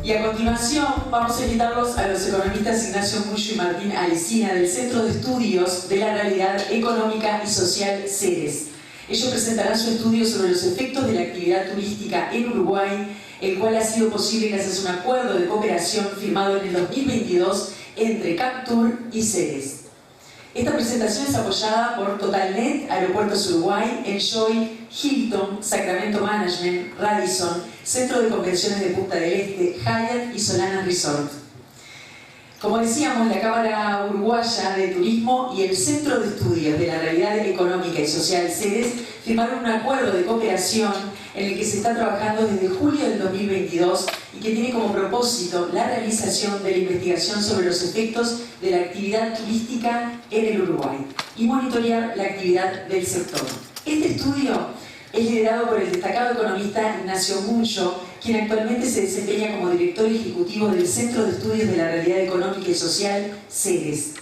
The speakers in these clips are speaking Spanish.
Y a continuación vamos a invitarlos a los economistas Ignacio Muncho y Martín Alesina del Centro de Estudios de la Realidad Económica y Social CERES. Ellos presentarán su estudio sobre los efectos de la actividad turística en Uruguay, el cual ha sido posible gracias a un acuerdo de cooperación firmado en el 2022 entre Captur y CERES. Esta presentación es apoyada por TotalNet, Aeropuertos Uruguay, Enjoy, Hilton, Sacramento Management, Radisson, Centro de Convenciones de Punta del Este, Hyatt y Solana Resort. Como decíamos, la Cámara Uruguaya de Turismo y el Centro de Estudios de la Realidad Económica y Social CERES firmaron un acuerdo de cooperación en el que se está trabajando desde julio del 2022 y que tiene como propósito la realización de la investigación sobre los efectos de la actividad turística en el Uruguay y monitorear la actividad del sector. Este estudio es liderado por el destacado economista Ignacio Muncho, quien actualmente se desempeña como director ejecutivo del Centro de Estudios de la Realidad Económica y Social CERES,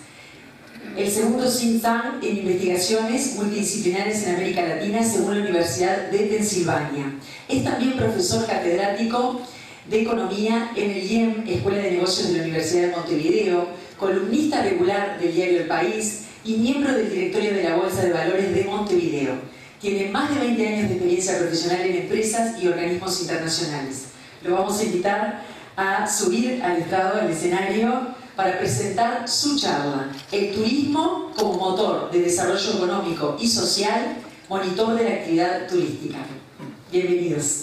el segundo think tank en investigaciones multidisciplinares en América Latina según la Universidad de Pensilvania. Es también profesor catedrático de Economía en el IEM, Escuela de Negocios de la Universidad de Montevideo, columnista regular del diario El País y miembro del directorio de la Bolsa de Valores de Montevideo. Tiene más de 20 años de experiencia profesional en empresas y organismos internacionales. Lo vamos a invitar a subir al estrado, al escenario, para presentar su charla, El turismo como motor de desarrollo económico y social, monitor de la actividad turística. Bienvenidos.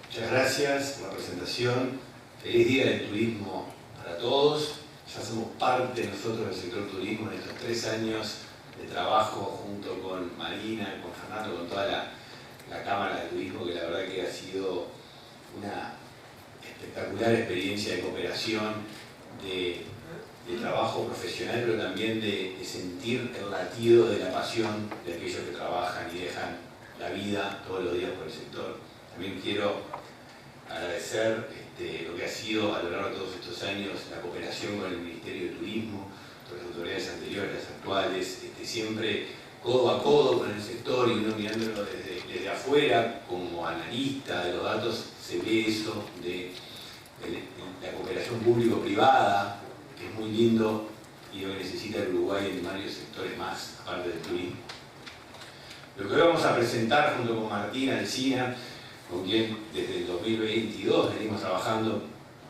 Muchas gracias por la presentación. Feliz Día del Turismo para todos. Ya somos parte nosotros del sector turismo en estos 3 años de trabajo junto con Marina, con Fernando, con toda la Cámara de Turismo, que la verdad que ha sido una espectacular experiencia de cooperación, de trabajo profesional, pero también de sentir el latido de la pasión de aquellos que trabajan y dejan la vida todos los días por el sector. También quiero agradecer lo que ha sido a lo largo de todos estos años la cooperación con el Ministerio de Turismo, con las autoridades anteriores, las actuales, siempre codo a codo con el sector y uno mirándolo desde afuera como analista de los datos, se ve eso de la cooperación público-privada, que es muy lindo y lo que necesita el Uruguay en varios sectores más, aparte del turismo. Lo que hoy vamos a presentar junto con Martín Alesina, con quien desde el 2022 venimos trabajando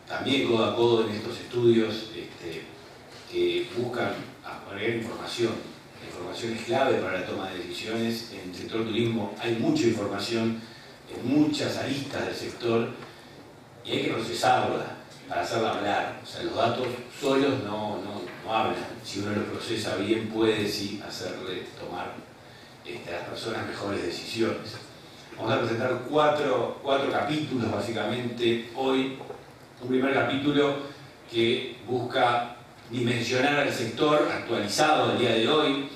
también codo a codo en estos estudios que buscan agregar información. La información es clave para la toma de decisiones. En el sector turismo hay mucha información en muchas aristas del sector y hay que procesarla para hacerla hablar. O sea, los datos solos no hablan. Si uno los procesa bien, puede sí hacerle tomar a las personas mejores decisiones. Vamos a presentar cuatro capítulos básicamente hoy. Un primer capítulo que busca dimensionar al sector actualizado del día de hoy,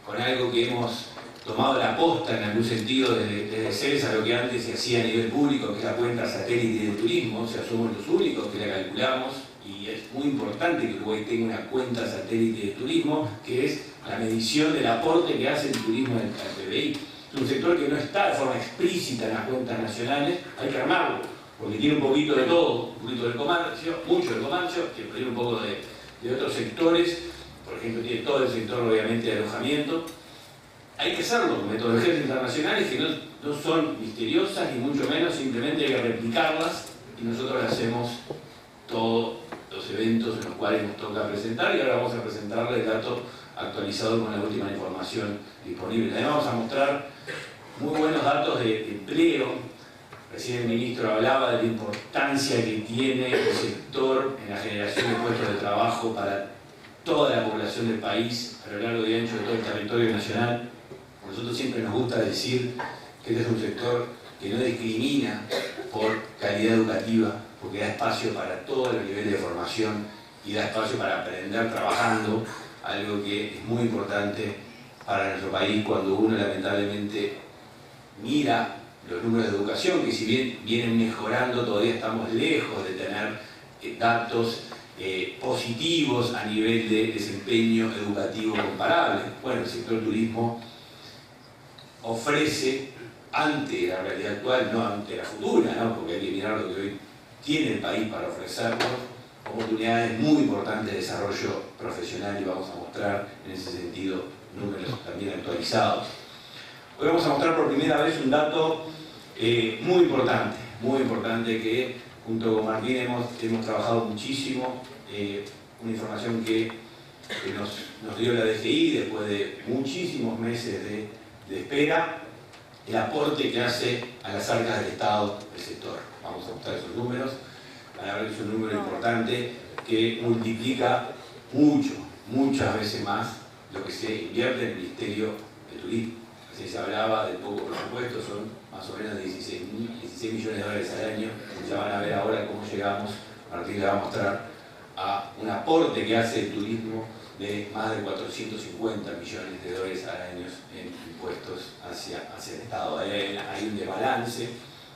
con algo que hemos tomado la posta en algún sentido desde CERES a lo que antes se hacía a nivel público, que es la cuenta satélite de turismo. O sea, somos los únicos que la calculamos y es muy importante que Uruguay tenga una cuenta satélite de turismo, que es la medición del aporte que hace el turismo al PBI. Es un sector que no está de forma explícita en las cuentas nacionales, hay que armarlo, porque tiene un poquito de todo, un poquito del comercio, mucho del comercio, tiene un poco de otros sectores, por ejemplo tiene todo el sector obviamente de alojamiento. Hay que hacerlo con metodologías internacionales que no son misteriosas ni mucho menos, simplemente hay que replicarlas y nosotros hacemos todos los eventos en los cuales nos toca presentar y ahora vamos a presentarle el dato actualizado con la última información disponible. También vamos a mostrar muy buenos datos de empleo. Recién el ministro hablaba de la importancia que tiene el sector en la generación de puestos de trabajo para toda la población del país, a lo largo y ancho de todo el territorio nacional. A nosotros siempre nos gusta decir que este es un sector que no discrimina por calidad educativa, porque da espacio para todos los niveles de formación y da espacio para aprender trabajando, algo que es muy importante para nuestro país cuando uno lamentablemente mira los números de educación, que si bien vienen mejorando, todavía estamos lejos de tener datos positivos a nivel de desempeño educativo comparable. Bueno, el sector turismo ofrece, ante la realidad actual, no ante la futura, ¿no? Porque hay que mirar lo que hoy tiene el país para ofrecernos, oportunidades muy importantes de desarrollo profesional, y vamos a mostrar en ese sentido números también actualizados. Hoy vamos a mostrar por primera vez un dato muy importante que junto con Martín hemos trabajado muchísimo, una información que nos dio la DGI después de muchísimos meses de espera, el aporte que hace a las arcas del Estado el sector. Vamos a mostrar esos números. Van a ver que es un número importante que multiplica muchas veces más lo que se invierte en el Ministerio de Turismo. Así se hablaba del poco presupuesto, son más o menos 16 millones de dólares al año. Ya van a ver ahora cómo llegamos, Martín le va a mostrar, a un aporte que hace el turismo de más de 450 millones de dólares al año en impuestos hacia el Estado. Hay un desbalance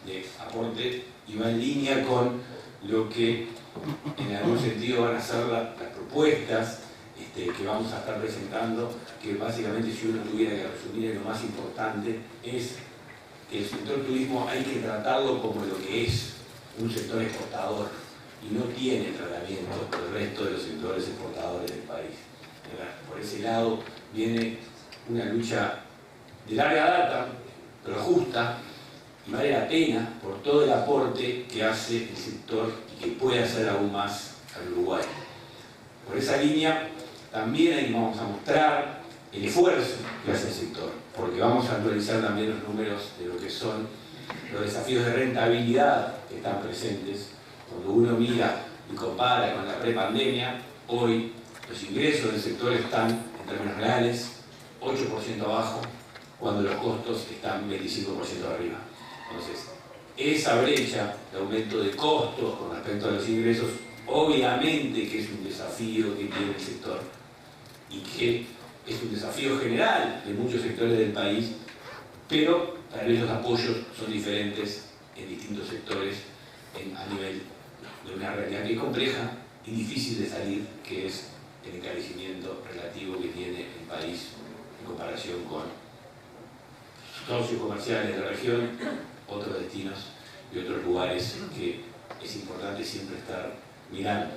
de aporte y va en línea con lo que en algún sentido van a ser las propuestas que vamos a estar presentando, que básicamente, si uno tuviera que resumir, lo más importante es que el sector turismo hay que tratarlo como lo que es, un sector exportador, y no tiene tratamiento del resto de los sectores exportadores del país. Por ese lado viene una lucha de larga data, pero justa, y vale la pena por todo el aporte que hace el sector y que puede hacer aún más al Uruguay. Por esa línea también ahí vamos a mostrar el esfuerzo que hace el sector, porque vamos a actualizar también los números de lo que son los desafíos de rentabilidad que están presentes. Cuando uno mira y compara con la prepandemia, hoy los ingresos del sector están, en términos reales, 8% abajo, cuando los costos están 25% arriba. Entonces, esa brecha de aumento de costos con respecto a los ingresos, obviamente que es un desafío que tiene el sector y que es un desafío general de muchos sectores del país, pero tal vez los apoyos son diferentes en distintos sectores a nivel de una realidad que es compleja y difícil de salir, que es el encarecimiento relativo que tiene el país en comparación con socios comerciales de la región, otros destinos y otros lugares que es importante siempre estar mirando.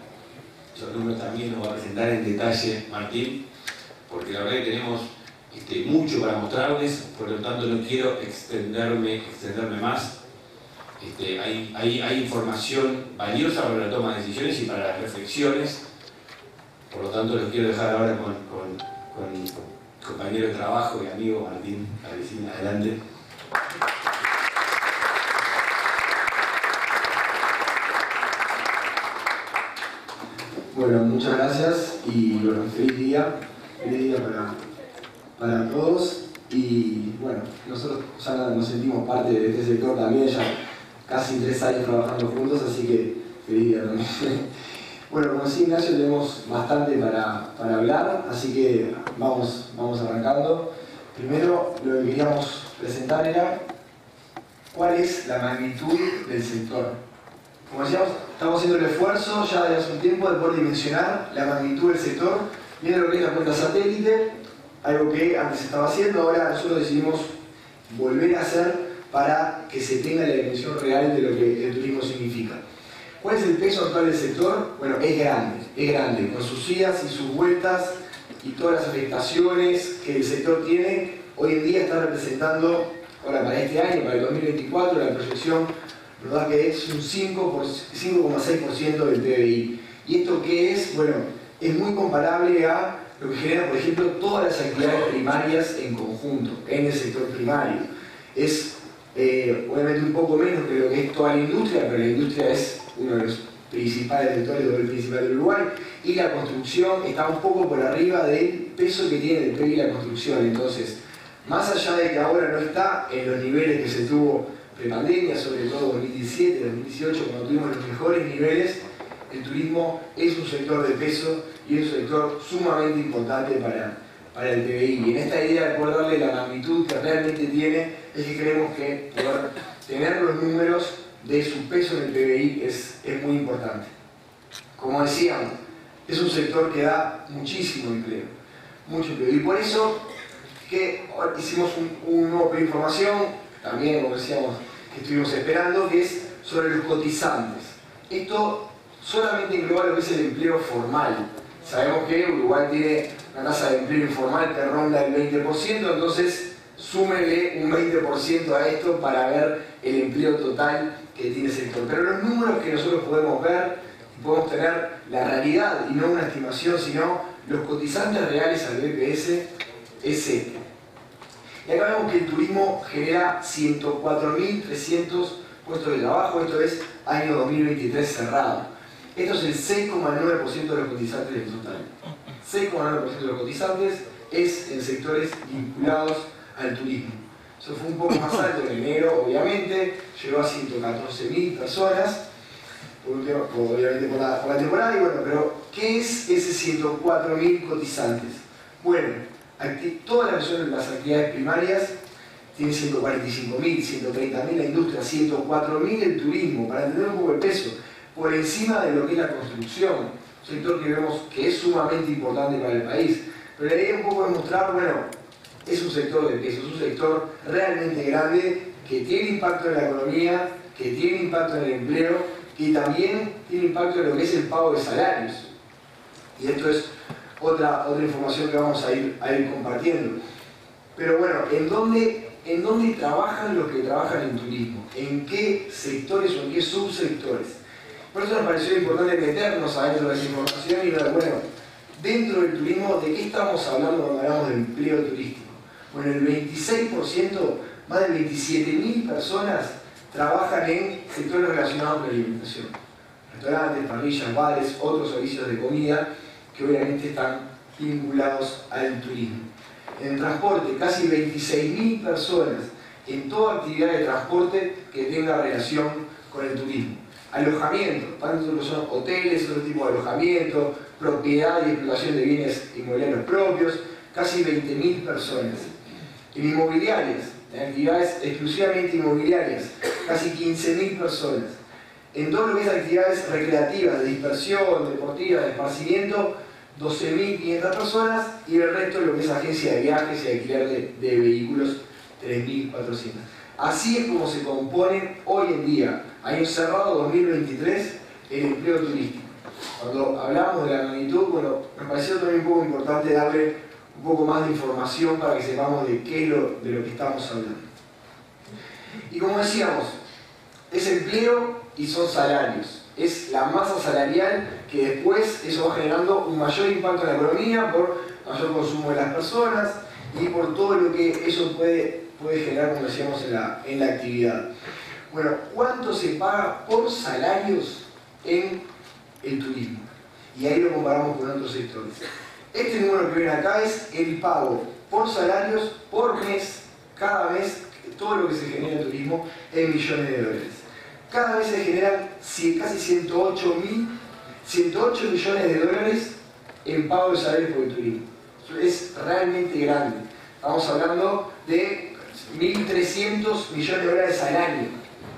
Esos números también nos va a presentar en detalle Martín, porque la verdad que tenemos mucho para mostrarles, por lo tanto no quiero extenderme más. Hay información valiosa para la toma de decisiones y para las reflexiones, por lo tanto los quiero dejar ahora con mi compañero de trabajo y amigo Martín Alvicín. Adelante. Bueno, muchas gracias y bueno, feliz día para todos. Y bueno, nosotros ya nos sentimos parte de este sector también, ya casi 3 años trabajando juntos, así que feliz día también. Bueno, como decía Ignacio, tenemos bastante para hablar, así que vamos arrancando. Primero, lo que queríamos presentar era cuál es la magnitud del sector. Como decíamos, estamos haciendo el esfuerzo ya desde hace un tiempo de poder dimensionar la magnitud del sector, viendo lo que es la cuenta satélite, algo que antes se estaba haciendo, ahora nosotros decidimos volver a hacer para que se tenga la dimensión real de lo que el turismo significa. ¿Cuál es el peso actual del sector? Bueno, es grande, con sus idas y sus vueltas y todas las afectaciones que el sector tiene. Hoy en día está representando, ahora para este año, para el 2024, la proyección, ¿verdad?, que es un 5,6% del PBI. ¿Y esto qué es? Bueno, es muy comparable a lo que genera, por ejemplo, todas las actividades primarias en conjunto, en el sector primario. Es obviamente un poco menos que lo que es toda la industria, pero la industria es uno de los principales sectores, el principal del Uruguay, y la construcción está un poco por arriba del peso que tiene el PBI la construcción. Entonces, más allá de que ahora no está en los niveles que se tuvo prepandemia, sobre todo 2017, 2018, cuando tuvimos los mejores niveles, el turismo es un sector de peso y es un sector sumamente importante para el PBI. Y en esta idea de poder darle la magnitud que realmente tiene, es que creemos que poder tener los números de su peso en el PBI es muy importante. como decíamos, es un sector que da muchísimo empleo, mucho empleo. Y por eso que hicimos un nuevo pedido de información, también, como decíamos, que estuvimos esperando, que es sobre los cotizantes. Esto solamente engloba lo que es el empleo formal. Sabemos que Uruguay tiene una tasa de empleo informal que ronda el 20%, entonces súmele un 20% a esto para ver el empleo total que tiene el sector. Pero los números que nosotros podemos ver y podemos tener la realidad y no una estimación, sino los cotizantes reales al BPS es este. Y acá vemos que el turismo genera 104.300 puestos de trabajo, esto es año 2023 cerrado. Esto es el 6,9% de los cotizantes del total. 6,9% de los cotizantes es en sectores vinculados al turismo. Eso fue un poco más alto en enero, obviamente, llegó a 114.000 personas, obviamente por la temporada, y bueno, pero ¿qué es ese 104.000 cotizantes? Bueno, todas las actividades primarias tienen 145.000, 130.000 la industria, 104.000 el turismo, para entender un poco el peso, por encima de lo que es la construcción, un sector que vemos que es sumamente importante para el país. Pero la idea un poco es mostrar, bueno, es un sector de peso, es un sector realmente grande, que tiene impacto en la economía, que tiene impacto en el empleo, y también tiene impacto en lo que es el pago de salarios. Y esto es otra información que vamos a ir compartiendo. Pero bueno, ¿en dónde trabajan los que trabajan en turismo? ¿En qué sectores o en qué subsectores? Por eso nos pareció importante meternos adentro de esa información y ver, bueno, dentro del turismo, ¿de qué estamos hablando cuando hablamos de empleo turístico? Bueno, el 26%, más de 27.000 personas trabajan en sectores relacionados con la alimentación. Restaurantes, parrillas, bares, otros servicios de comida que obviamente están vinculados al turismo. En el transporte, casi 26.000 personas en toda actividad de transporte que tenga relación con el turismo. Alojamiento, tanto lo son hoteles, otro tipo de alojamiento, propiedad y explotación de bienes inmobiliarios propios, casi 20.000 personas. En inmobiliarias, en actividades exclusivamente inmobiliarias, casi 15.000 personas. En todo lo que es actividades recreativas, de dispersión, deportivas, de esparcimiento, 12.500 personas, y el resto de lo que es agencia de viajes y alquiler de vehículos, 3.400. Así es como se compone hoy en día, año cerrado 2023, el empleo turístico. Cuando hablamos de la magnitud, bueno, me pareció también un poco importante darle un poco más de información para que sepamos de qué es de lo que estamos hablando. Y como decíamos, es empleo y son salarios. Es la masa salarial que después eso va generando un mayor impacto en la economía por mayor consumo de las personas y por todo lo que eso puede generar, como decíamos, en la actividad. Bueno, ¿cuánto se paga por salarios en el turismo? Y ahí lo comparamos con otros sectores. Este número que ven acá es el pago por salarios por mes, cada mes, todo lo que se genera en turismo en millones de dólares. Cada vez se generan casi 108 millones de dólares en pago de salarios por el turismo. Es realmente grande. Estamos hablando de 1.300 millones de dólares al año.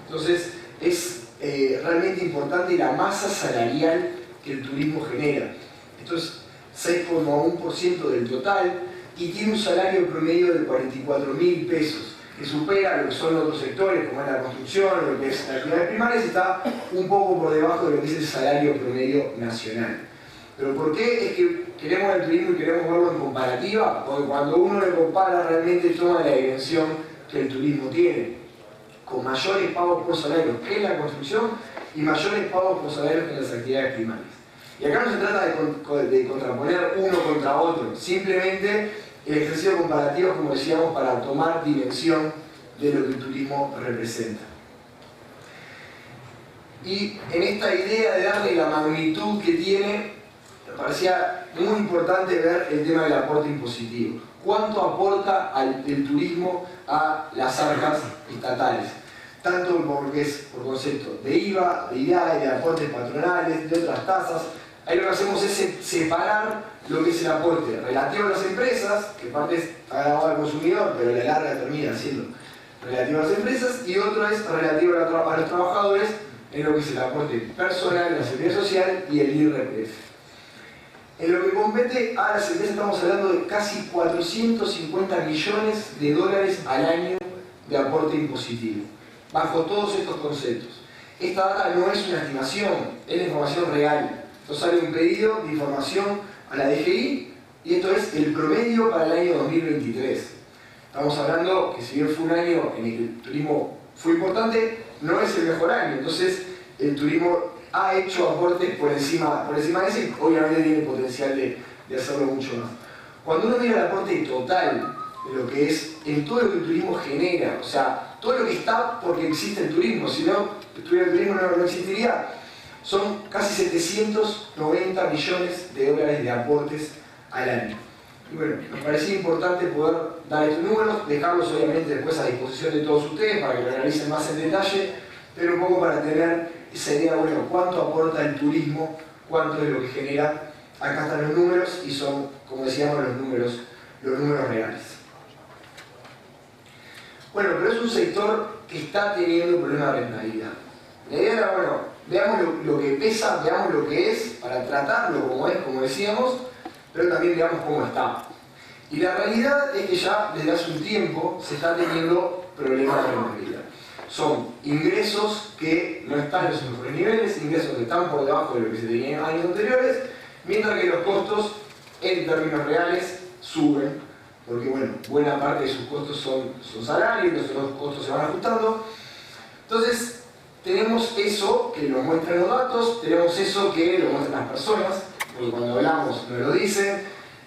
Entonces es realmente importante la masa salarial que el turismo genera. Esto es 6,1% del total y tiene un salario promedio de 44.000 pesos, que supera lo que son otros sectores, como es la construcción, lo que es la actividad primaria, está un poco por debajo de lo que es el salario promedio nacional. ¿Pero por qué es que queremos el turismo y queremos verlo en comparativa? Porque cuando uno lo compara realmente toma la dimensión que el turismo tiene, con mayores pagos por salarios que en la construcción y mayores pagos por salarios que en las actividades primarias. Y acá no se trata de contraponer uno contra otro, simplemente el ejercicio comparativo, como decíamos, para tomar dimensión de lo que el turismo representa. Y en esta idea de darle la magnitud que tiene, me parecía muy importante ver el tema del aporte impositivo. ¿Cuánto aporta el turismo a las arcas estatales? Tanto por concepto de IVA, de IAE, de aportes patronales, de otras tasas. Ahí lo que hacemos es separar lo que es el aporte relativo a las empresas, que parte es agravado al consumidor, pero a la larga termina siendo relativo a las empresas, y otro es relativo a los trabajadores, en lo que es el aporte personal, la seguridad social y el IRPF. En lo que compete a las empresas estamos hablando de casi 450 millones de dólares al año de aporte impositivo, bajo todos estos conceptos. Esta data no es una estimación, es la información real. Esto sale un pedido de información a la DGI y esto es el promedio para el año 2023. Estamos hablando que si bien fue un año en el que el turismo fue importante, no es el mejor año. Entonces el turismo ha hecho aportes por encima de ese y obviamente tiene el potencial de hacerlo mucho más. Cuando uno mira el aporte total de lo que es en todo lo que el turismo genera, o sea, todo lo que está porque existe el turismo, si no estuviera el turismo no existiría, son casi 790 millones de dólares de aportes al año. Y bueno, nos parecía importante poder dar estos números, dejarlos obviamente después a disposición de todos ustedes para que lo analicen más en detalle, pero un poco para tener esa idea, bueno, cuánto aporta el turismo, cuánto es lo que genera. Acá están los números y son, como decíamos, los números reales. Bueno, pero es un sector que está teniendo problemas de rentabilidad. La idea era, bueno, veamos lo que pesa, veamos lo que es, para tratarlo como es, como decíamos, pero también veamos cómo está. Y la realidad es que ya desde hace un tiempo se está teniendo problemas de rentabilidad. Son ingresos que no están en sus mejores niveles, ingresos que están por debajo de lo que se tenía en años anteriores, mientras que los costos en términos reales suben, porque bueno, buena parte de sus costos son salarios, entonces los costos se van ajustando. Entonces tenemos eso que lo muestran los datos, tenemos eso que lo muestran las personas, porque cuando hablamos nos lo dicen,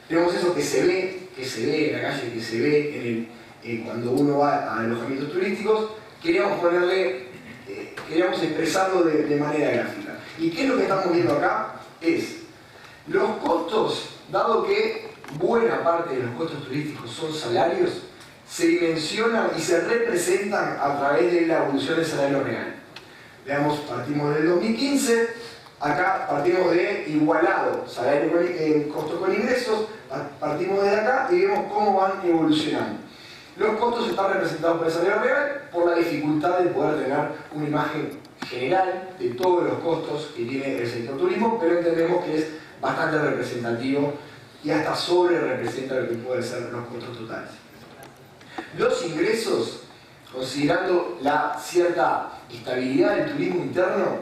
tenemos eso que se ve en la calle, que se ve cuando uno va a alojamientos turísticos. Queríamos expresarlo de manera gráfica. ¿Y qué es lo que estamos viendo acá? Es los costos, dado que buena parte de los costos turísticos son salarios, se dimensionan y se representan a través de la evolución del salario real. Veamos, partimos del 2015, acá partimos de igualado, salario costo con ingresos, partimos de acá y vemos cómo van evolucionando. Los costos están representados por el salario real por la dificultad de poder tener una imagen general de todos los costos que tiene el sector turismo, pero entendemos que es bastante representativo y hasta sobre representa lo que pueden ser los costos totales. Los ingresos, considerando la cierta estabilidad del turismo interno,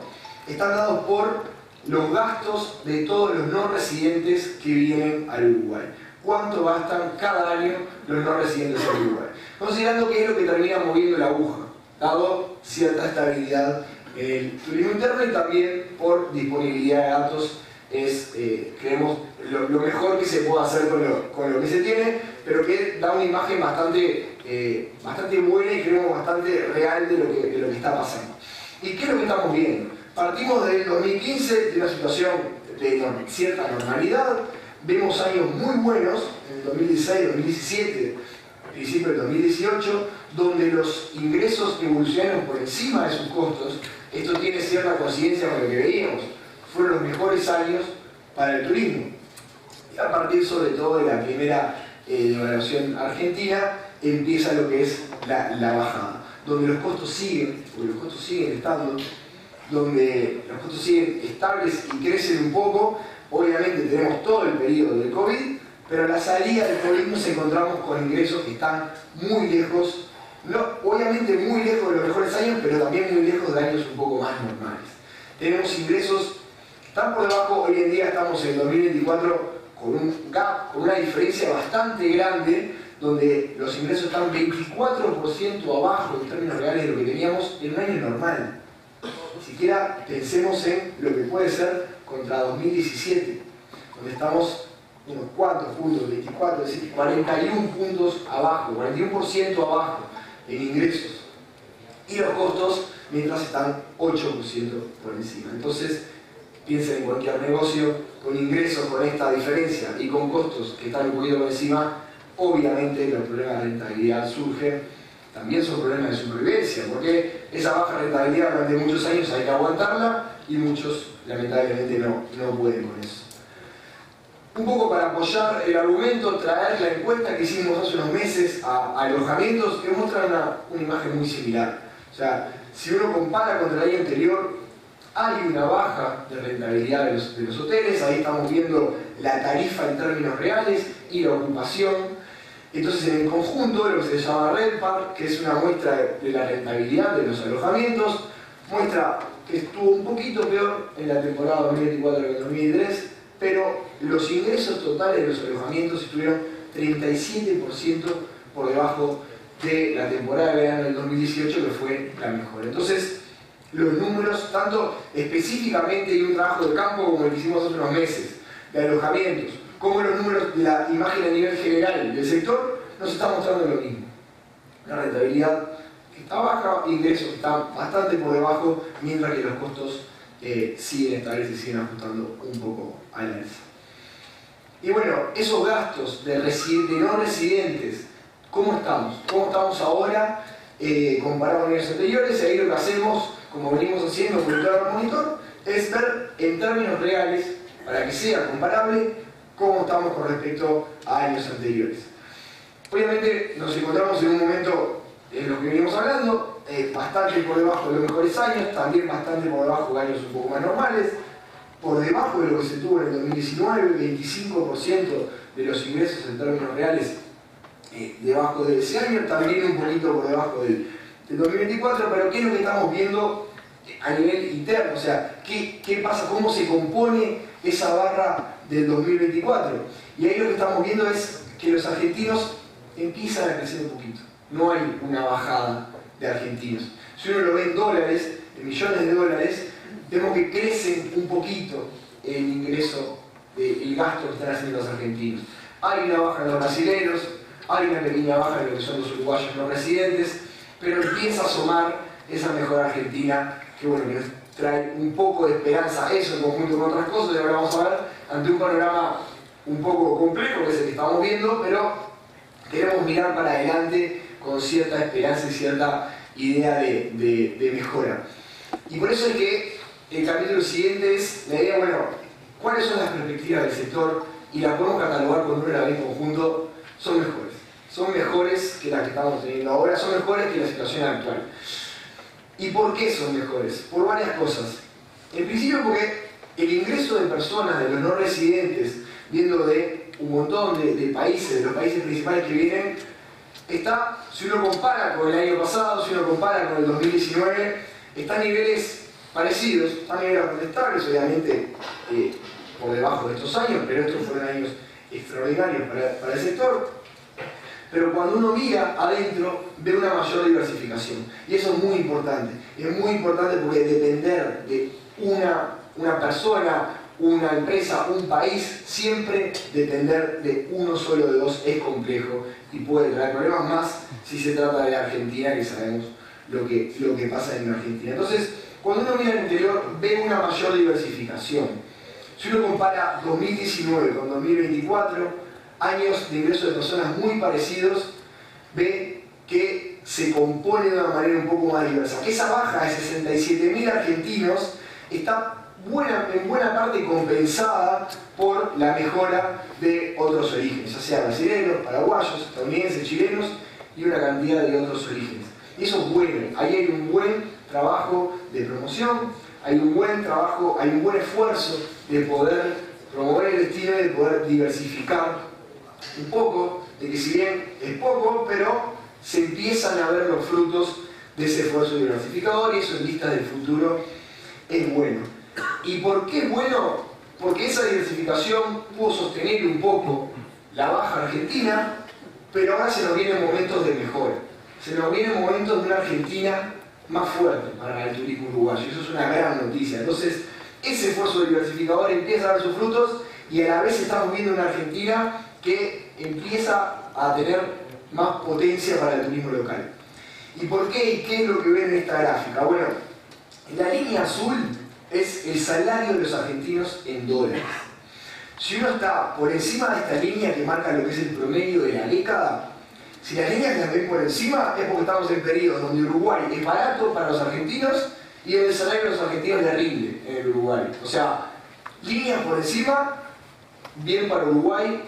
están dados por los gastos de todos los no residentes que vienen al Uruguay. ¿Cuánto gastan cada año los no residentes en Uruguay? Considerando que es lo que termina moviendo la aguja, dado cierta estabilidad en el turismo interno y también por disponibilidad de datos, es, creemos, lo mejor que se puede hacer con lo que se tiene, pero que da una imagen bastante buena y creemos bastante real de lo que está pasando. ¿Y qué es lo que estamos viendo? Partimos del 2015 de una situación de cierta normalidad. Vemos años muy buenos, en el 2016, 2017, principio del 2018, donde los ingresos evolucionaron por encima de sus costos. Esto tiene cierta coincidencia con lo que veíamos. Fueron los mejores años para el turismo. Y a partir sobre todo de la primera devaluación argentina, empieza lo que es la bajada, donde los costos siguen, porque los costos siguen estando, donde los costos siguen estables y crecen un poco. Obviamente tenemos todo el periodo del COVID, pero a la salida del COVID nos encontramos con ingresos que están muy lejos, obviamente muy lejos de los mejores años, pero también muy lejos de años un poco más normales. Tenemos ingresos que están por debajo, hoy en día estamos en 2024 con un gap, con una diferencia bastante grande, donde los ingresos están 24% abajo en términos reales de lo que teníamos en un año normal. Ni siquiera pensemos en lo que puede ser contra 2017, donde estamos unos cuantos puntos, 24, es decir, 41 puntos abajo, 41% abajo en ingresos. Y los costos, mientras están 8% por encima. Entonces, piensen en cualquier negocio, con ingresos con esta diferencia y con costos que están un poquito por encima, obviamente los problemas de rentabilidad surgen. También son problemas de supervivencia, porque esa baja rentabilidad durante muchos años hay que aguantarla y muchos lamentablemente no pueden con eso. Un poco para apoyar el argumento, traer la encuesta que hicimos hace unos meses a alojamientos que muestran una imagen muy similar. O sea, si uno compara contra el año anterior, Hay una baja de rentabilidad de los hoteles, ahí estamos viendo la tarifa en términos reales y la ocupación. Entonces, en el conjunto, lo que se llama RevPAR, que es una muestra de la rentabilidad de los alojamientos, muestra que estuvo un poquito peor en la temporada 2024 que en 2023, pero los ingresos totales de los alojamientos estuvieron 37% por debajo de la temporada de verano del 2018, que fue la mejor. Entonces, los números, tanto específicamente de un trabajo de campo como el que hicimos hace unos meses, de alojamientos, como los números de la imagen a nivel general del sector, nos está mostrando lo mismo. Una rentabilidad que está baja, ingresos que están bastante por debajo, mientras que los costos siguen estables y siguen ajustando un poco al alza. Y bueno, esos gastos de no residentes, ¿cómo estamos? ¿Cómo estamos ahora comparado con años anteriores? Y ahí lo que hacemos, como venimos haciendo monitor a monitor, es ver en términos reales, para que sea comparable, cómo estamos con respecto a años anteriores. Obviamente nos encontramos en un momento en lo que venimos hablando, bastante por debajo de los mejores años, también bastante por debajo de años un poco más normales, por debajo de lo que se tuvo en el 2019, 25% de los ingresos en términos reales debajo de ese año, también un poquito por debajo del 2024, pero ¿qué es lo que estamos viendo a nivel interno? O sea, ¿qué pasa? ¿Cómo se compone esa barra del 2024? Y ahí lo que estamos viendo es que los argentinos empiezan a crecer un poquito. No hay una bajada de argentinos. Si uno lo ve en dólares, en millones de dólares, vemos que crecen un poquito el ingreso, el gasto que están haciendo los argentinos. Hay una baja en los brasileños, hay una pequeña baja en lo que son los uruguayos no residentes, pero empieza a asomar esa mejora argentina que, bueno, que nos trae un poco de esperanza, eso en conjunto con otras cosas, y ahora vamos a ver ante un panorama un poco complejo, que es el que estamos viendo, pero queremos mirar para adelante con cierta esperanza y cierta idea de mejora. Y por eso es que el capítulo siguiente es la idea, bueno, ¿cuáles son las perspectivas del sector? Y la podemos catalogar con una vez en conjunto, son mejores. Son mejores que las que estamos teniendo ahora, son mejores que la situación actual. ¿Y por qué son mejores? Por varias cosas. En principio porque el ingreso de personas, de los no residentes, viendo de un montón de países, de los países principales que vienen, está, si uno compara con el año pasado, si uno compara con el 2019, está a niveles parecidos, a niveles bastante estables, obviamente por debajo de estos años, pero estos fueron años extraordinarios para el sector. Pero cuando uno mira adentro, ve una mayor diversificación. Y eso es muy importante. Es muy importante porque depender de una persona, una empresa, un país, siempre depender de uno solo de dos es complejo y puede traer problemas, más si se trata de Argentina, que sabemos lo que pasa en Argentina. Entonces, cuando uno mira al interior, ve una mayor diversificación. Si uno compara 2019 con 2024, años de ingresos de personas muy parecidos, ve que se compone de una manera un poco más diversa. Que esa baja de 67.000 argentinos está en buena parte compensada por la mejora de otros orígenes, ya sea brasileños, paraguayos, estadounidenses, chilenos y una cantidad de otros orígenes. Y eso es bueno, ahí hay un buen trabajo de promoción, hay un buen trabajo, hay un buen esfuerzo de poder promover el destino y de poder diversificar un poco, de que si bien es poco, pero se empiezan a ver los frutos de ese esfuerzo diversificador y eso en vista del futuro es bueno. ¿Y por qué es bueno? Porque esa diversificación pudo sostener un poco la baja argentina, pero ahora se nos vienen momentos de mejora. Se nos vienen momentos de una Argentina más fuerte para el turismo uruguayo. Eso es una gran noticia. Entonces, ese esfuerzo diversificador empieza a dar sus frutos y a la vez estamos viendo una Argentina que empieza a tener más potencia para el turismo local. ¿Y por qué? ¿Y qué es lo que ven en esta gráfica? Bueno, la línea azul es el salario de los argentinos en dólares. Si uno está por encima de esta línea que marca lo que es el promedio de la década, si las líneas que las ven por encima es porque estamos en periodos donde Uruguay es barato para los argentinos y donde el salario de los argentinos le rinde en el Uruguay. O sea, líneas por encima, bien para Uruguay,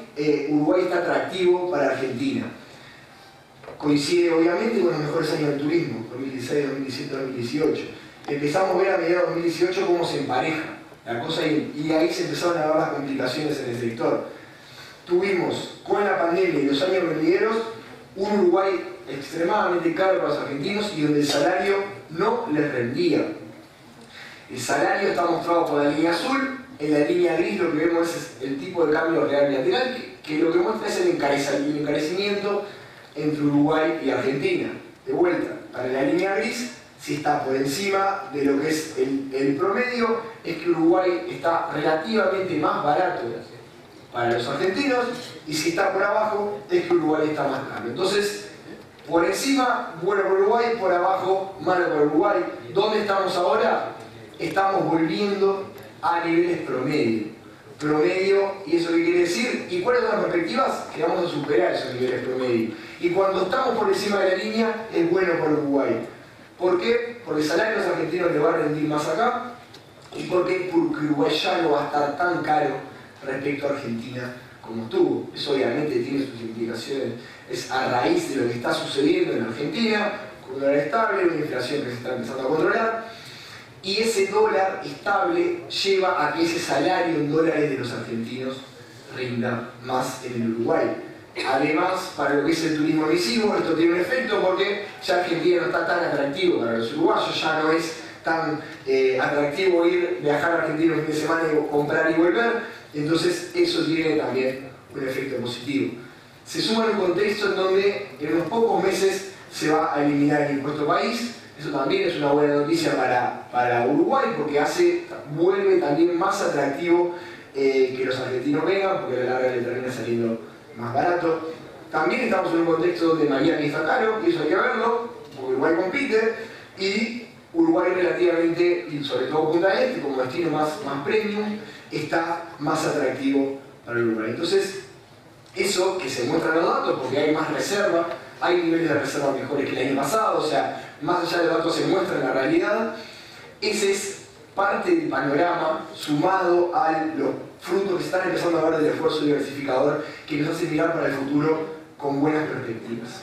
Uruguay está atractivo para Argentina. Coincide obviamente con los mejores años del turismo, 2016, 2017, 2018. empezamos a ver a mediados de 2018 cómo se empareja la cosa y ahí se empezaron a dar las complicaciones en el sector. Tuvimos con la pandemia y los años venideros un Uruguay extremadamente caro para los argentinos y donde el salario no les rendía. El salario está mostrado por la línea azul, en la línea gris lo que vemos es el tipo de cambio real bilateral, que lo que muestra es el encarecimiento entre Uruguay y Argentina. De vuelta, para la línea gris, si está por encima de lo que es el promedio, es que Uruguay está relativamente más barato para los argentinos, y si está por abajo, es que Uruguay está más caro. Entonces, por encima, bueno para Uruguay, por abajo, malo para Uruguay. ¿Dónde estamos ahora? Estamos volviendo a niveles promedio, ¿y eso qué quiere decir? ¿Y cuáles son las perspectivas? Que vamos a superar esos niveles promedio. Y cuando estamos por encima de la línea, es bueno para Uruguay. ¿Por qué? Porque el salario de los argentinos le va a rendir más acá. ¿Y por qué? Porque Uruguay ya no va a estar tan caro respecto a Argentina como estuvo. Eso obviamente tiene sus implicaciones. Es a raíz de lo que está sucediendo en Argentina, con un dólar estable, una inflación que se está empezando a controlar. Y ese dólar estable lleva a que ese salario en dólares de los argentinos rinda más en el Uruguay. Además, para lo que es el turismo emisivo, esto tiene un efecto porque ya Argentina no está tan atractivo para los uruguayos, ya no es tan atractivo viajar a Argentina un fin de semana y comprar y volver, entonces eso tiene también un efecto positivo. Se suma en un contexto en donde en unos pocos meses se va a eliminar el impuesto país. Eso también es una buena noticia para Uruguay porque vuelve también más atractivo que los argentinos vengan, porque a la larga le termina saliendo más barato. También estamos en un contexto donde Miami está caro, y eso hay que verlo, porque Uruguay compite, y Uruguay relativamente, y sobre todo Punta del Este, como destino más premium, está más atractivo para Uruguay. Entonces, eso que se muestra en los datos, porque hay más reserva, hay niveles de reserva mejores que el año pasado, o sea, más allá de los datos se muestra en la realidad, ese es parte del panorama sumado a los frutos que se están empezando a ver del esfuerzo diversificador que nos hace mirar para el futuro con buenas perspectivas.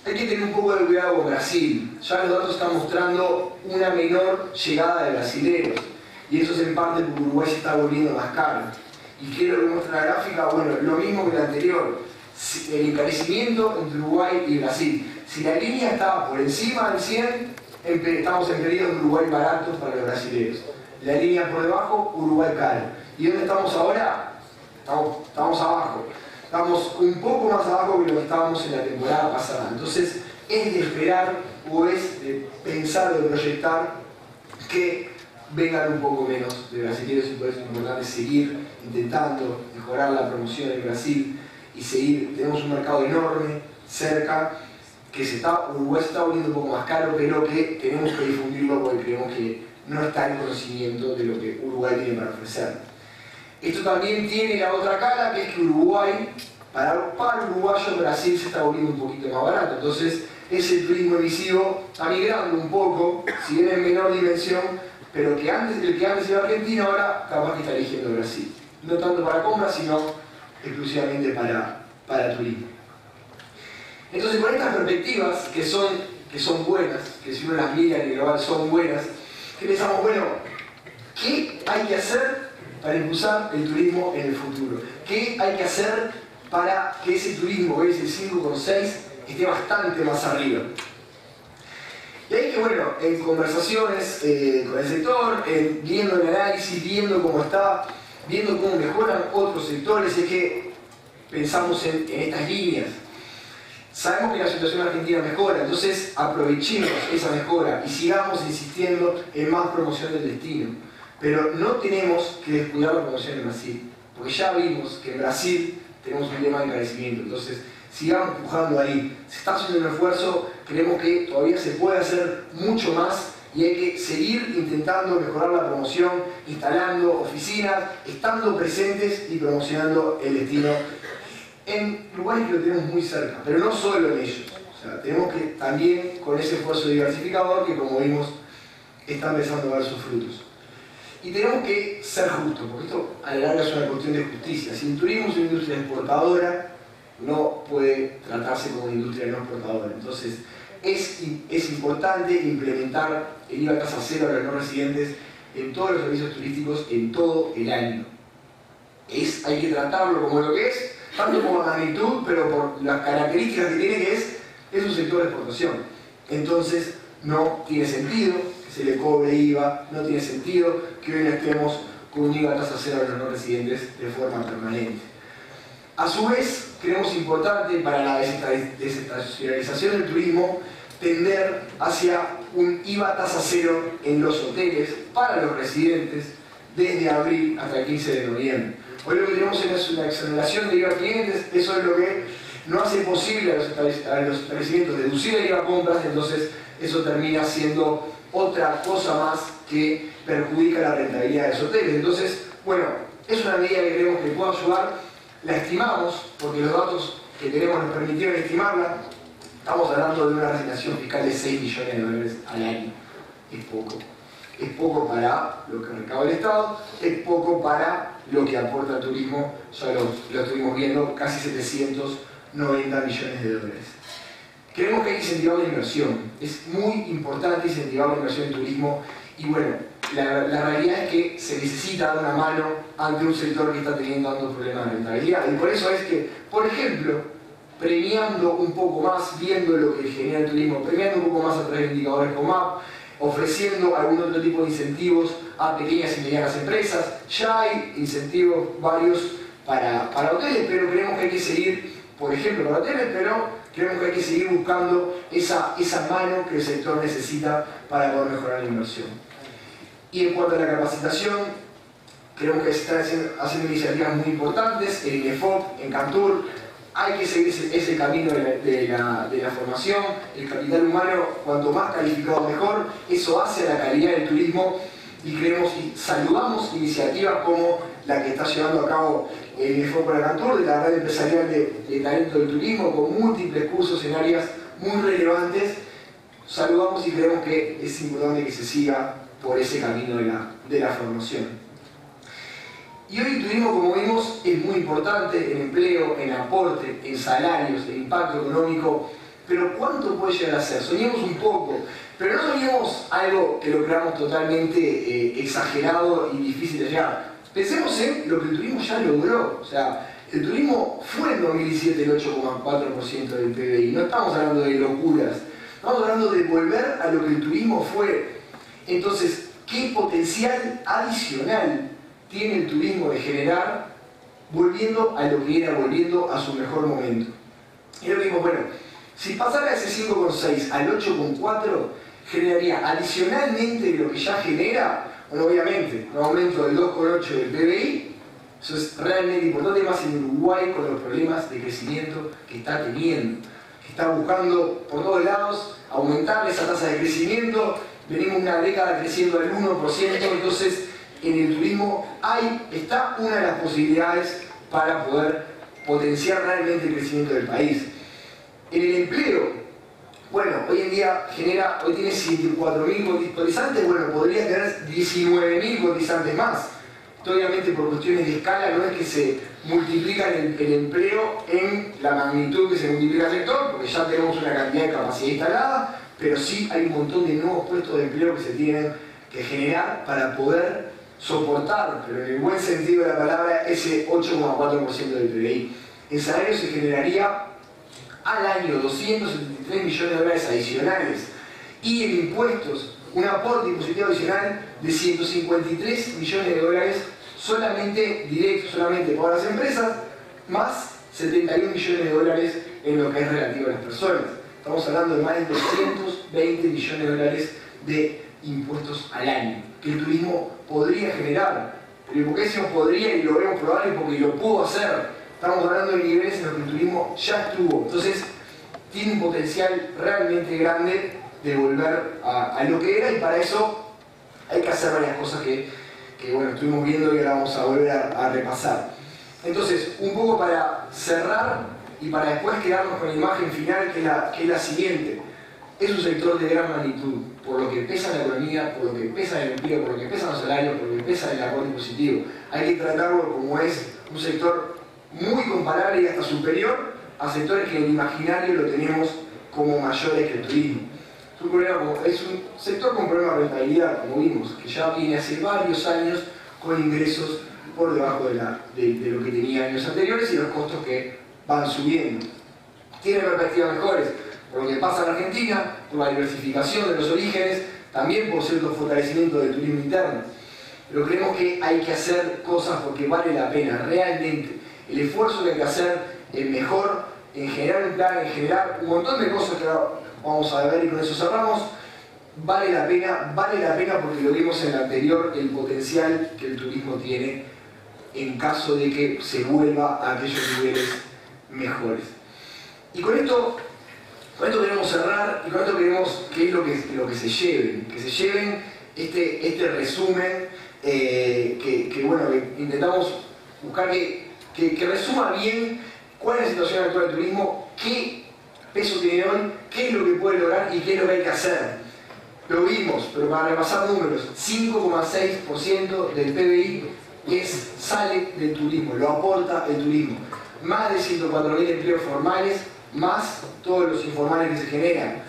Hay que tener un poco de cuidado con Brasil. Ya los datos están mostrando una menor llegada de brasileños y eso es en parte porque Uruguay se está volviendo más caro. ¿Y qué es lo que muestra la gráfica? Bueno, lo mismo que la anterior. El encarecimiento entre Uruguay y Brasil. Si la línea estaba por encima del 100, estamos en periodos de Uruguay baratos para los brasileños. La línea por debajo, Uruguay caro. ¿Y dónde estamos ahora? Estamos abajo. Estamos un poco más abajo que lo que estábamos en la temporada pasada. Entonces, es de esperar o es de pensar, de proyectar que vengan un poco menos de brasileños y por eso es importante seguir intentando mejorar la promoción en Brasil y seguir. Tenemos un mercado enorme, cerca, que Uruguay se está volviendo un poco más caro, pero que tenemos que difundirlo porque creemos que no está en conocimiento de lo que Uruguay tiene para ofrecer. Esto también tiene la otra cara, que es que Uruguay, para el uruguayo, Brasil se está volviendo un poquito más barato. Entonces, ese turismo emisivo está migrando un poco, si bien en menor dimensión, pero el que antes era argentino, ahora capaz que está eligiendo Brasil. No tanto para compra, sino exclusivamente para turismo. Entonces, con estas perspectivas, que son buenas, que si uno las mira en global son buenas, que pensamos, bueno, ¿qué hay que hacer para impulsar el turismo en el futuro? ¿Qué hay que hacer para que ese turismo, que es el 5,6, esté bastante más arriba? Y ahí que, bueno, en conversaciones con el sector, viendo el análisis, viendo cómo está, viendo cómo mejoran otros sectores, es que pensamos en estas líneas. Sabemos que la situación argentina mejora, entonces aprovechemos esa mejora y sigamos insistiendo en más promoción del destino. Pero no tenemos que descuidar la promoción en Brasil, porque ya vimos que en Brasil tenemos un tema de encarecimiento, entonces sigamos empujando ahí. Se está haciendo un esfuerzo, creemos que todavía se puede hacer mucho más y hay que seguir intentando mejorar la promoción, instalando oficinas, estando presentes y promocionando el destino en lugares que lo tenemos muy cerca, pero no solo en ellos. O sea, tenemos que también con ese esfuerzo diversificador que, como vimos, está empezando a dar sus frutos. Y tenemos que ser justos, porque esto a la larga es una cuestión de justicia. Si el turismo es una industria exportadora, no puede tratarse como una industria no exportadora. Entonces, es importante implementar el IVA tasa cero a los no residentes en todos los servicios turísticos en todo el año. Hay que tratarlo como lo que es, tanto como magnitud, pero por las características que tiene, que es un sector de exportación. Entonces no tiene sentido que se le cobre IVA, no tiene sentido que hoy estemos con un IVA tasa cero a los no residentes de forma permanente. A su vez, creemos importante para la desestacionalización del turismo tender hacia un IVA tasa cero en los hoteles para los residentes desde abril hasta el 15 de noviembre. Hoy lo que tenemos es una exoneración de IVA a clientes, eso es lo que no hace posible a los establecimientos deducir el IVA a compras, entonces eso termina siendo otra cosa más que perjudica la rentabilidad de los hoteles. Entonces, bueno, es una medida que creemos que puede ayudar, la estimamos, porque los datos que tenemos nos permitieron estimarla. Estamos hablando de una resignación fiscal de 6 millones de dólares al año. Es poco. Es poco para lo que recauda el Estado, es poco para lo que aporta el turismo, ya lo estuvimos viendo, casi 790 millones de dólares. Creemos que hay que incentivar la inversión, es muy importante incentivar la inversión en turismo y bueno, la realidad es que se necesita dar una mano ante un sector que está teniendo tantos problemas de rentabilidad y por eso es que, por ejemplo, premiando un poco más, viendo lo que genera el turismo, premiando un poco más a través de indicadores como COMAP, ofreciendo algún otro tipo de incentivos a pequeñas y medianas empresas. Ya hay incentivos varios para hoteles, pero creemos que hay que seguir, por ejemplo, para hoteles, pero creemos que hay que seguir buscando esa mano que el sector necesita para poder mejorar la inversión. Y en cuanto a la capacitación, creemos que se están haciendo iniciativas muy importantes en INEFOP, en Cantur. Hay que seguir ese camino de la formación, el capital humano, cuanto más calificado mejor, eso hace a la calidad del turismo y creemos y saludamos iniciativas como la que está llevando a cabo el Enfoque de Cantur, de la red empresarial de talento del turismo, con múltiples cursos en áreas muy relevantes. Saludamos y creemos que es importante que se siga por ese camino de la formación. Y hoy el turismo, como vimos, es muy importante en empleo, en aporte, en salarios, en impacto económico, pero ¿cuánto puede llegar a ser? Soñemos un poco, pero no soñemos algo que lo creamos totalmente exagerado y difícil de llegar. Pensemos en lo que el turismo ya logró, o sea, el turismo fue en 2017 el 8,4% del PBI, no estamos hablando de locuras, estamos hablando de volver a lo que el turismo fue. Entonces, ¿qué potencial adicional tiene el turismo de generar volviendo a lo que era, volviendo a su mejor momento? Y lo mismo, bueno, si pasara ese 5,6 al 8,4, generaría adicionalmente lo que ya genera, bueno, obviamente, un aumento del 2,8 del PBI, eso es realmente importante, más en Uruguay con los problemas de crecimiento que está teniendo, que está buscando por todos lados aumentar esa tasa de crecimiento. Venimos una década creciendo al 1%, entonces en el turismo está una de las posibilidades para poder potenciar realmente el crecimiento del país. En el empleo, bueno, hoy en día hoy tiene 54.000 cotizantes, bueno, podría tener 19.000 cotizantes más. Obviamente por cuestiones de escala no es que se multiplica el empleo en la magnitud que se multiplica el sector, porque ya tenemos una cantidad de capacidad instalada, pero sí hay un montón de nuevos puestos de empleo que se tienen que generar para poder soportar, pero en el buen sentido de la palabra, ese 8,4% del PBI. En salario se generaría al año 273 millones de dólares adicionales y en impuestos un aporte impositivo adicional de 153 millones de dólares solamente directo, solamente para las empresas, más 71 millones de dólares en lo que es relativo a las personas. Estamos hablando de más de 220 millones de dólares de impuestos al año que el turismo podría generar. Pero ¿por qué decimos podría y lo vemos probable? Porque lo pudo hacer. Estamos hablando de niveles en los que el turismo ya estuvo. Entonces, tiene un potencial realmente grande de volver a lo que era y para eso hay que hacer varias cosas que bueno, estuvimos viendo y ahora vamos a volver a repasar. Entonces, un poco para cerrar y para después quedarnos con la imagen final que es la siguiente. Es un sector de gran magnitud, por lo que pesa en la economía, por lo que pesa en el empleo, por lo que pesa en los salarios, por lo que pesa en el aporte positivo. Hay que tratarlo como es un sector muy comparable y hasta superior a sectores que en el imaginario lo tenemos como mayores que el turismo. Es un sector con problemas de rentabilidad, como vimos, que ya viene hace varios años con ingresos por debajo de lo que tenía años anteriores y los costos que van subiendo. Tiene perspectivas mejores por lo que pasa en Argentina, por la diversificación de los orígenes, también por cierto fortalecimiento del turismo interno. Pero creemos que hay que hacer cosas porque vale la pena, realmente. El esfuerzo que hay que hacer es mejor en generar un plan, en generar un montón de cosas que vamos a ver y con eso cerramos. Vale la pena porque lo vimos en el anterior, el potencial que el turismo tiene en caso de que se vuelva a aquellos niveles mejores. Y con esto queremos cerrar y con esto queremos que es lo que se lleven, este resumen bueno, que intentamos buscar que resuma bien cuál es la situación actual del turismo, qué peso tiene hoy, qué es lo que puede lograr y qué es lo que hay que hacer. Lo vimos, pero para repasar números, 5,6% del PBI sale del turismo, lo aporta el turismo. Más de 104.000 empleos formales, más todos los informales que se generan.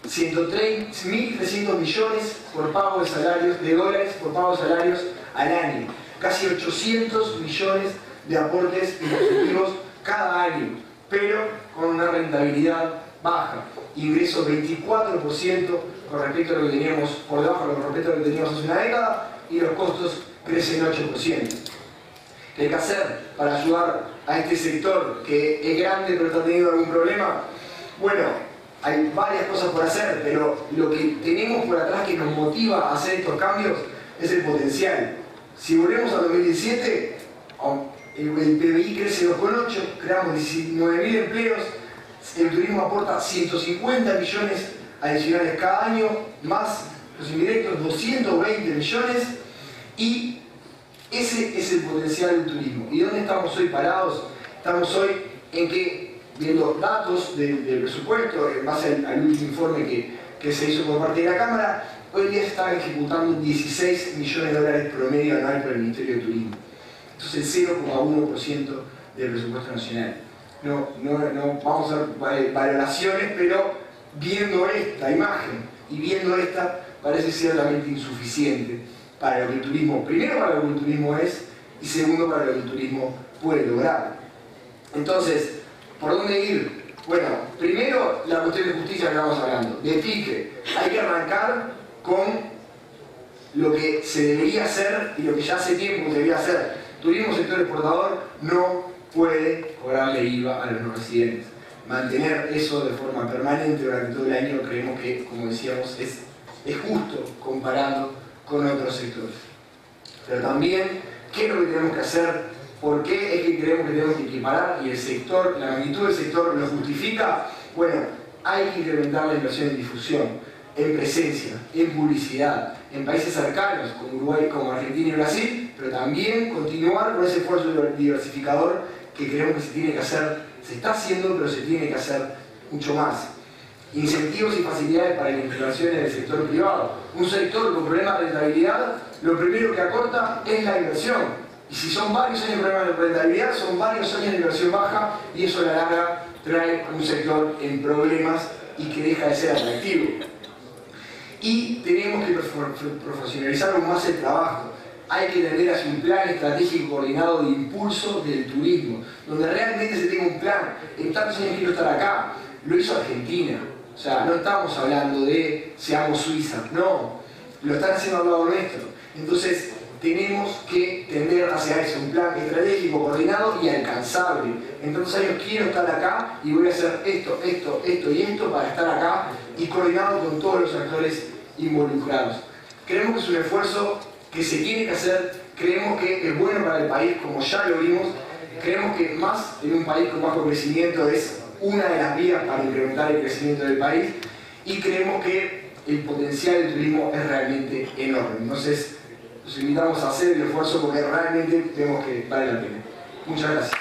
1.300 millones por pago de salarios, de dólares por pago de salarios al año. Casi 800 millones de aportes impositivos cada año, pero con una rentabilidad baja. Ingresos 24% con respecto a lo que teníamos por debajo, con respecto a lo que teníamos hace una década, y los costos crecen 8%. ¿Qué hay que hacer para ayudar a este sector que es grande pero está teniendo algún problema? Bueno, hay varias cosas por hacer, pero lo que tenemos por atrás que nos motiva a hacer estos cambios es el potencial. Si volvemos al 2017, el PBI crece 2,8, creamos 19.000 empleos, el turismo aporta 150 millones adicionales cada año, más los indirectos 220 millones, y ese es el potencial del turismo. ¿Y dónde estamos hoy parados? Estamos hoy en que, viendo datos del presupuesto, en base al último informe que se hizo por parte de la Cámara, hoy día se están ejecutando 16 millones de dólares promedio anual por el Ministerio de Turismo. Esto es el 0,1% del presupuesto nacional. No vamos a hacer valoraciones, pero viendo esta imagen y viendo esta, parece ciertamente insuficiente para lo que el turismo, primero para lo que el turismo es, y segundo para lo que el turismo puede lograr. Entonces, ¿por dónde ir? Bueno, primero la cuestión de justicia que estamos hablando, de pique. Hay que arrancar con lo que se debería hacer y lo que ya hace tiempo se debería hacer. Turismo sector exportador no puede cobrarle IVA a los no residentes. Mantener eso de forma permanente durante todo el año creemos que, como decíamos, es justo comparando con otros sectores. Pero también, ¿qué es lo que tenemos que hacer? ¿Por qué es que creemos que tenemos que equiparar? Y el sector, la magnitud del sector lo justifica. Bueno, hay que incrementar la inversión en difusión, en presencia, en publicidad, en países cercanos como Uruguay, como Argentina y Brasil, pero también continuar con ese esfuerzo diversificador que creemos que se tiene que hacer, se está haciendo, pero se tiene que hacer mucho más. Incentivos y facilidades para la inversión en el sector privado. Un sector con problemas de rentabilidad, lo primero que acorta es la inversión. Y si son varios años de problemas de rentabilidad, son varios años de inversión baja, y eso a la larga trae un sector en problemas y que deja de ser atractivo. Y tenemos que profesionalizar aún más el trabajo. Hay que tender hacia un plan estratégico coordinado de impulso del turismo, donde realmente se tenga un plan. En tantos años quiero estar acá. Lo hizo Argentina. O sea, no estamos hablando de seamos Suiza, no. Lo están haciendo al lado nuestro. Entonces, tenemos que tender hacia eso, un plan estratégico, coordinado y alcanzable. En tantos años quiero estar acá y voy a hacer esto y esto para estar acá y coordinado con todos los actores involucrados. Creemos que es un esfuerzo que se tiene que hacer, creemos que es bueno para el país, como ya lo vimos, creemos que más en un país con bajo crecimiento es una de las vías para incrementar el crecimiento del país, y creemos que el potencial del turismo es realmente enorme. Entonces, los invitamos a hacer el esfuerzo porque realmente vemos que vale la pena. Muchas gracias.